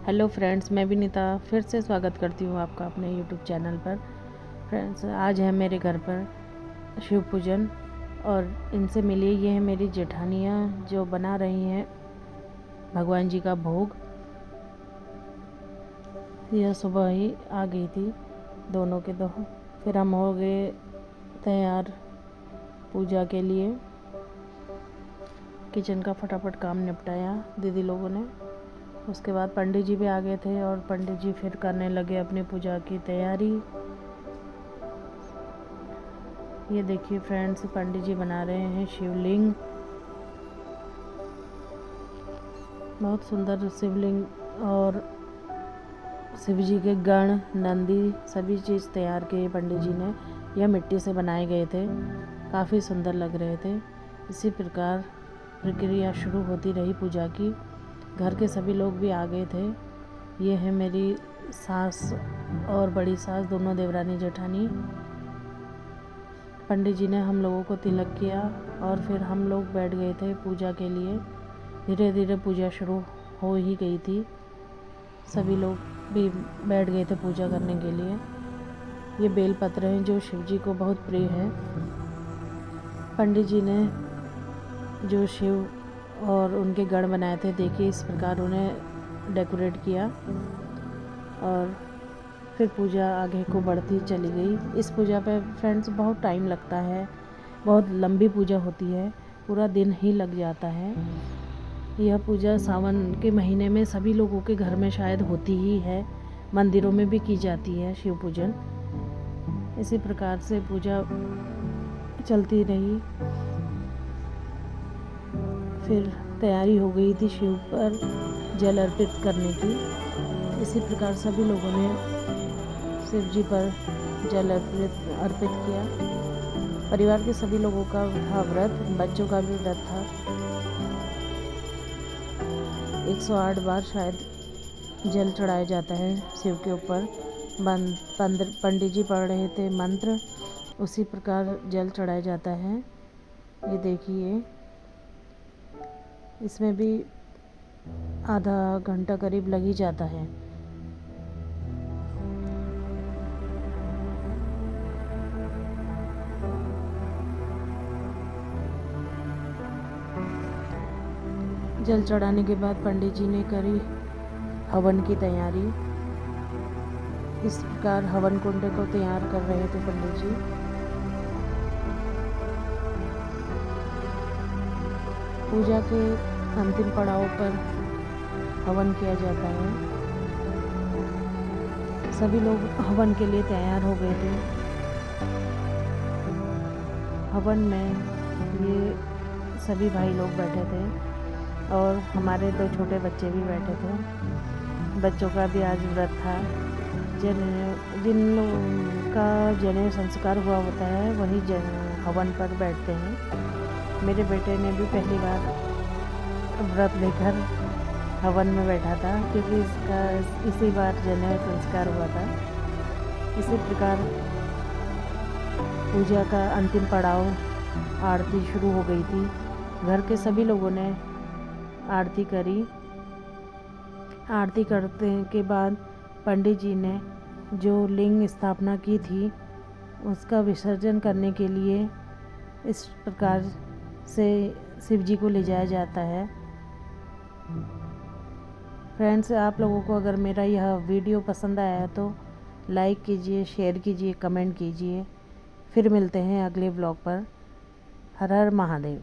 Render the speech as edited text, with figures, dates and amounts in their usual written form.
Hello friends, मैं विनीता फिर से स्वागत करती हूँ आपका अपने यूट्यूब चैनल पर। फ्रेंड्स, आज है मेरे घर पर शिव पूजन और इनसे मिलिए। ये है मेरी जेठानियाँ जो बना रही हैं भगवान जी का भोग। यह सुबह ही आ गई थी दोनों के दो। फिर हम हो गए तैयार पूजा के लिए। किचन का फटाफट काम निपटाया दीदी लोगों ने। उसके बाद पंडित जी भी आ गए थे और पंडित जी फिर करने लगे अपनी पूजा की तैयारी। ये देखिए फ्रेंड्स, पंडित जी बना रहे हैं शिवलिंग। बहुत सुंदर शिवलिंग और शिव जी के गण, नंदी सभी चीज़ तैयार किए पंडित जी ने। यह मिट्टी से बनाए गए थे, काफ़ी सुंदर लग रहे थे। इसी प्रकार प्रक्रिया शुरू होती रही पूजा की। घर के सभी लोग भी आ गए थे। ये है मेरी सास और बड़ी सास, दोनों देवरानी जेठानी। पंडित जी ने हम लोगों को तिलक किया और फिर हम लोग बैठ गए थे पूजा के लिए। धीरे धीरे पूजा शुरू हो ही गई थी। सभी लोग भी बैठ गए थे पूजा करने के लिए। ये बेलपत्र हैं जो शिव जी को बहुत प्रिय है। पंडित जी ने जो शिव और उनके गण बनाए थे, देखिए इस प्रकार उन्हें डेकोरेट किया और फिर पूजा आगे को बढ़ती चली गई। इस पूजा पे फ्रेंड्स बहुत टाइम लगता है, बहुत लंबी पूजा होती है, पूरा दिन ही लग जाता है। यह पूजा सावन के महीने में सभी लोगों के घर में शायद होती ही है, मंदिरों में भी की जाती है शिव पूजन। इसी प्रकार से पूजा चलती रही। फिर तैयारी हो गई थी शिव पर जल अर्पित करने की। इसी प्रकार सभी लोगों ने शिव जी पर जल अर्पित किया। परिवार के सभी लोगों का था व्रत, बच्चों का भी व्रत था। 108 बार शायद जल चढ़ाया जाता है शिव के ऊपर। पंडित जी पढ़ रहे थे मंत्र, उसी प्रकार जल चढ़ाया जाता है। ये देखिए, इसमें भी आधा घंटा करीब लग ही जाता है। जल चढ़ाने के बाद पंडित जी ने करी हवन की तैयारी। इस प्रकार हवन कुंड को तैयार कर रहे थे पंडित जी। पूजा के अंतिम पड़ाव पर हवन किया जाता है। सभी लोग हवन के लिए तैयार हो गए थे। हवन में ये सभी भाई लोग बैठे थे और हमारे 2 छोटे बच्चे भी बैठे थे। बच्चों का भी आज व्रत था। जिन लोगों का जनेऊ संस्कार हुआ होता है वही हवन पर बैठते हैं। मेरे बेटे ने भी पहली बार व्रत लेकर हवन में बैठा था, क्योंकि इसका इसी बार जनेऊ संस्कार हुआ था। इसी प्रकार पूजा का अंतिम पड़ाव, आरती शुरू हो गई थी। घर के सभी लोगों ने आरती करी। आरती करने के बाद पंडित जी ने जो लिंग स्थापना की थी उसका विसर्जन करने के लिए इस प्रकार से शिव जी को ले जाया जाता है। फ्रेंड्स, आप लोगों को अगर मेरा यह वीडियो पसंद आया तो लाइक कीजिए, शेयर कीजिए, कमेंट कीजिए। फिर मिलते हैं अगले ब्लॉग पर। हर हर महादेव।